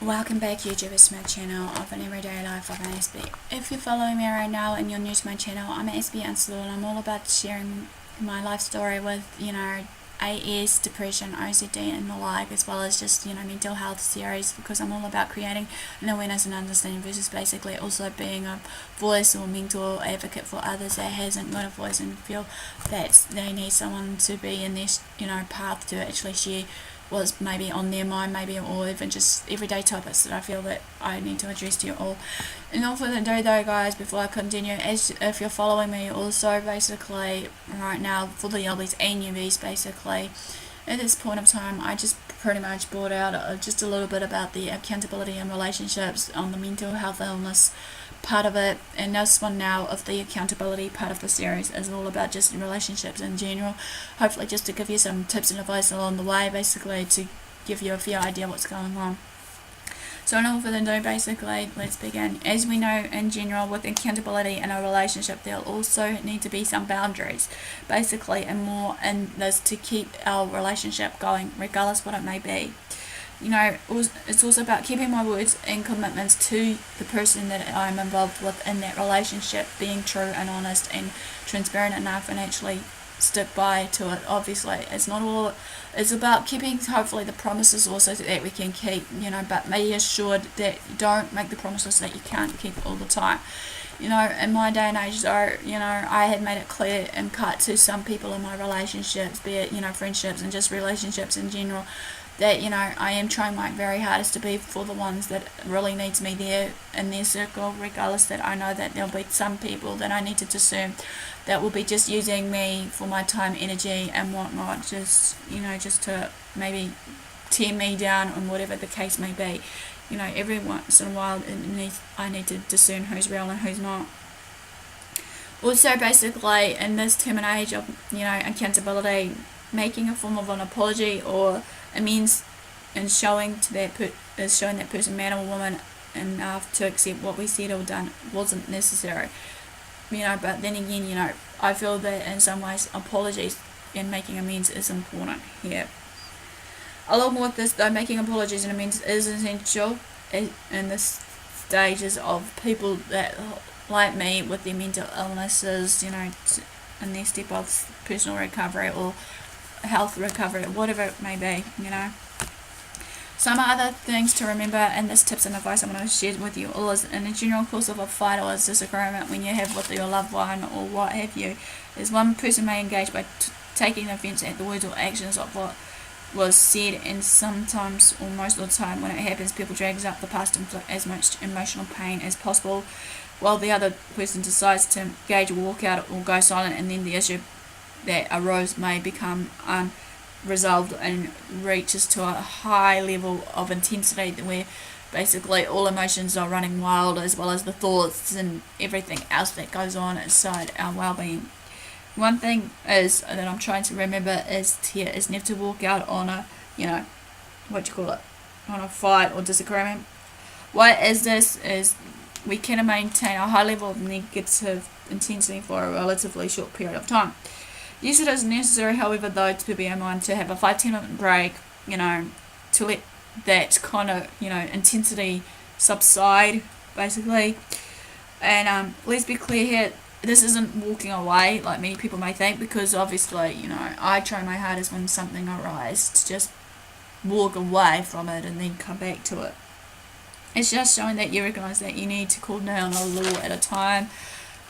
Welcome back, YouTubers, to my channel of an everyday life of an Aspie. If you're following me right now and you're new to my channel, I'm AspieAnswersAll, and I'm all about sharing my life story with, AS, depression, OCD and the like, as well as just, mental health series, because I'm all about creating an awareness and understanding versus basically also being a voice or mentor advocate for others that hasn't got a voice and feel that they need someone to be in this, path to actually share what's maybe on their mind, maybe, or even just everyday topics that I feel that I need to address to you all. And all for the day though, guys, before I continue, if you're following me also basically right now for the LBs and newbies, basically at this point of time I just pretty much brought out just a little bit about the accountability in relationships on the mental health illness part of it, and this one now of the accountability part of the series is all about just relationships in general, hopefully just to give you some tips and advice along the way, basically to give you a fair idea what's going on. So in all further ado, basically, let's begin. As we know in general with accountability in a relationship, there'll also need to be some boundaries, basically, and more in this to keep our relationship going, regardless what it may be. It's also about keeping my words and commitments to the person that I'm involved with in that relationship, being true and honest and transparent enough, and actually stick by to it. Obviously, it's about keeping hopefully the promises also that we can keep, but be assured that you don't make the promises that you can't keep all the time. In my day and age though, I had made it clear and cut to some people in my relationships, be it, friendships and just relationships in general, that, I am trying my very hardest to be for the ones that really needs me there in their circle, regardless that I know that there'll be some people that I need to discern that will be just using me for my time, energy and whatnot, just to maybe tear me down on whatever the case may be. Every once in a while I need to discern who's real and who's not. Also, basically, in this term and age of, accountability, making a form of an apology or amends and showing that person, man or woman, enough to accept what we said or done wasn't necessary. But then again, I feel that in some ways apologies and making amends is important here. Along with this though, making apologies and amends is essential in the stages of people that, like me, with their mental illnesses, in their step of personal recovery or health recovery, whatever it may be. Some other things to remember in this tips and advice I'm going to share with you all is, in the general course of a fight or a disagreement when you have with your loved one or what have you, is one person may engage by taking offence at the words or actions of what was said, and sometimes, or most of the time when it happens, people drag up the past and inflict as much emotional pain as possible, while the other person decides to engage or walk out or go silent, and then the issue that arose may become unresolved and reaches to a high level of intensity where basically all emotions are running wild, as well as the thoughts and everything else that goes on inside our well-being. One thing is that I'm trying to remember is never to walk out on a, on a fight or disagreement. What is this is we can maintain a high level of negative intensity for a relatively short period of time. Yes, it is necessary, however, though, to be in mind to have a 5-10 minute break, to let that kind of, intensity subside, basically. And let's be clear here, this isn't walking away like many people may think, because obviously, I try my hardest when something arises to just walk away from it and then come back to it. It's just showing that you recognise that you need to cool down a little at a time,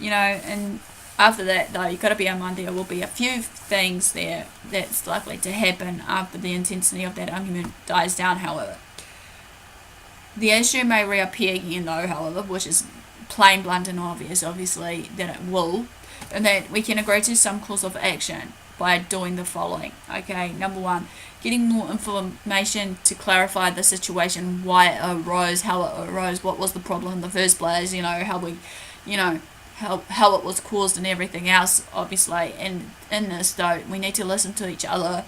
and after that though, you've got to be in mind there will be a few things there that's likely to happen after the intensity of that argument dies down. However, the issue may reappear again though, however, which is plain, blunt and obvious, obviously, that it will, and that we can agree to some course of action by doing the following. Okay, number one, getting more information to clarify the situation, why it arose, how it arose, what was the problem in the first place, how we, how it was caused and everything else, obviously. And in this though, we need to listen to each other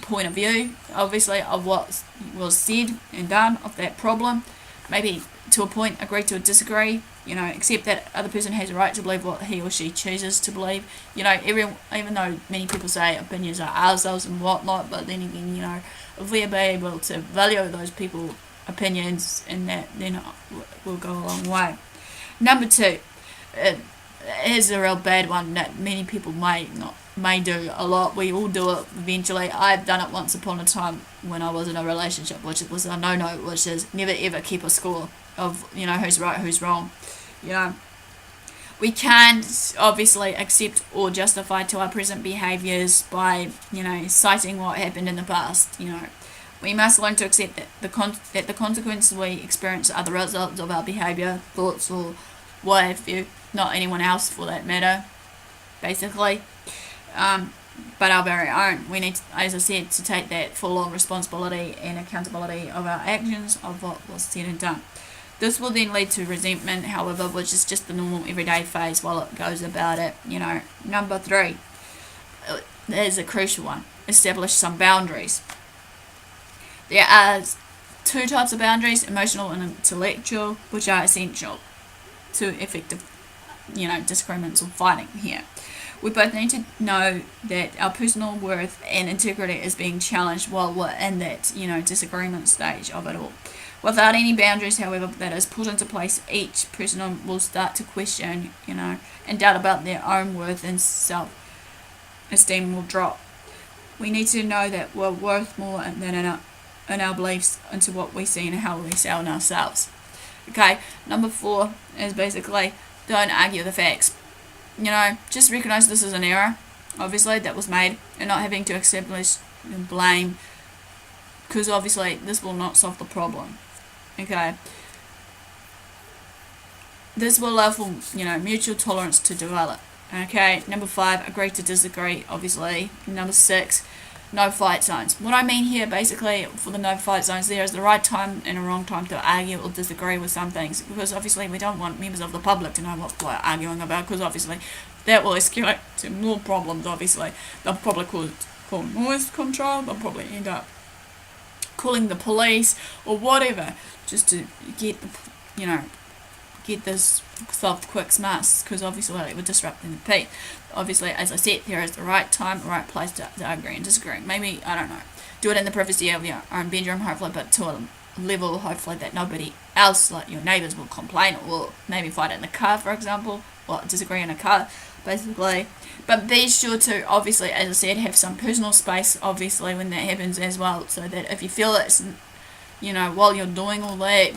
point of view, obviously, of what was said and done of that problem, maybe to a point agree to disagree, accept that other person has a right to believe what he or she chooses to believe. Even though many people say opinions are ourselves and whatnot, but then again, if we're able to value those people opinions, and that then will go a long way. Number 2, here's a real bad one that many people may do a lot. We all do it eventually. I've done it once upon a time when I was in a relationship, which was a no-no, which is never ever keep a score of, who's right, who's wrong. We can't obviously accept or justify to our present behaviours by, citing what happened in the past. We must learn to accept that the consequences we experience are the results of our behaviour, thoughts, or what have you, not anyone else for that matter, basically. But our very own. We need, as I said, to take that full-on responsibility and accountability of our actions, of what was said and done. This will then lead to resentment, however, which is just the normal everyday phase while it goes about it. Number 3 is a crucial one. Establish some boundaries. There are 2 types of boundaries, emotional and intellectual, which are essential to effective, disagreements or fighting here. We both need to know that our personal worth and integrity is being challenged while we're in that, disagreement stage of it all. Without any boundaries, however, that is put into place, each person will start to question, and doubt about their own worth, and self-esteem will drop. We need to know that we're worth more than in our beliefs into what we see and how we see ourselves. Okay, number 4 is basically don't argue the facts. Just recognize this is an error, obviously, that was made, and not having to establish and blame, because obviously this will not solve the problem. Okay, this will allow for mutual tolerance to develop. Okay, number 5, agree to disagree, obviously. Number 6, no fight zones. What I mean here, basically, for the no fight zones, there is the right time and a wrong time to argue or disagree with some things, because obviously we don't want members of the public to know what we're arguing about, because obviously that will escalate to more problems. Obviously they'll probably call noise control, they'll probably end up calling the police or whatever, just to get this solved quick smarts, because obviously it would disrupt the peace. Obviously, as I said, there is the right time, right place to agree and disagree. Maybe, I don't know, do it in the privacy of your own bedroom, hopefully, but to a level, hopefully, that nobody else, like your neighbours, will complain, or maybe fight it in the car, for example, or disagree in a car, basically. But be sure to, obviously, as I said, have some personal space, obviously, when that happens as well, so that if you feel it's, while you're doing all that,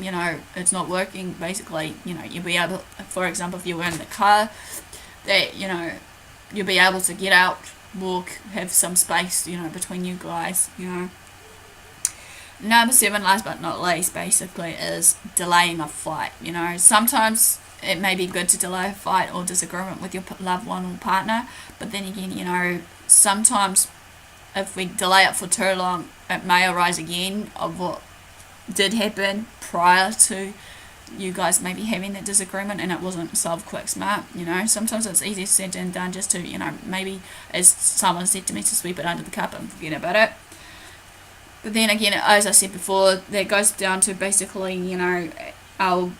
it's not working, basically, you'll be able, for example, if you were in the car, that, you'll be able to get out, walk, have some space, between you guys, Number 7, last but not least, basically, is delaying a fight. Sometimes it may be good to delay a fight or disagreement with your loved one or partner, but then again, sometimes if we delay it for too long, it may arise again of what did happen prior to you guys maybe having that disagreement, and it wasn't solved quick smart. Sometimes it's easier said than done, just to maybe, as someone said to me, to sweep it under the carpet and forget about it. But then again, as I said before, that goes down to basically our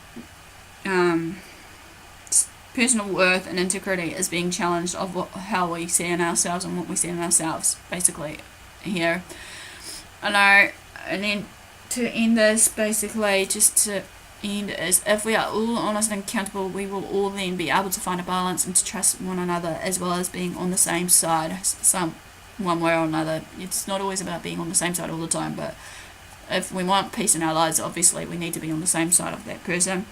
personal worth and integrity is being challenged of how we see in ourselves and what we see in ourselves, basically, here. And then to end this, basically, just to end, is if we are all honest and accountable, we will all then be able to find a balance and to trust one another, as well as being on the same side, one way or another. It's not always about being on the same side all the time, but if we want peace in our lives, obviously we need to be on the same side of that person.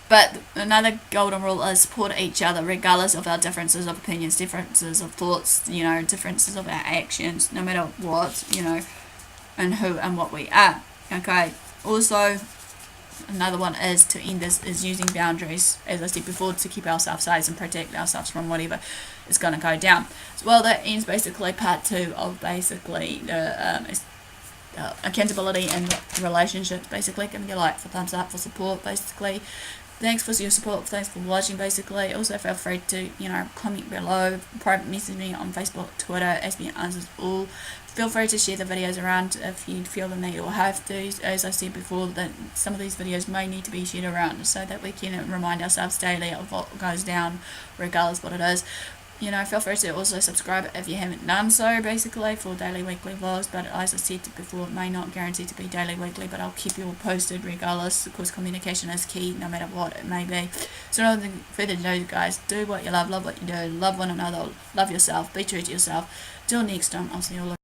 But another golden rule is support each other regardless of our differences of opinions, differences of thoughts, differences of our actions, no matter what, and who and what we are. Okay, also another one is to end this is using boundaries, as I said before, to keep ourselves safe and protect ourselves from whatever is going to go down. So, well, that ends basically part 2 of basically the accountability and relationships. Basically, give me a like for thumbs up for support. Basically, thanks for your support, thanks for watching. Basically, also feel free to comment below, private message me on Facebook, Twitter, AspieAnswersAll. Feel free to share the videos around if you feel the need or have to. As I said before, that some of these videos may need to be shared around so that we can remind ourselves daily of what goes down, regardless what it is. you know, feel free to also subscribe if you haven't done so, basically, for daily, weekly vlogs. But as I said before, it may not guarantee to be daily, weekly, but I'll keep you all posted regardless, because communication is key no matter what it may be. So nothing further ado, guys, do what you love what you do, love one another, love yourself, be true to yourself. Till next time, I'll see you all.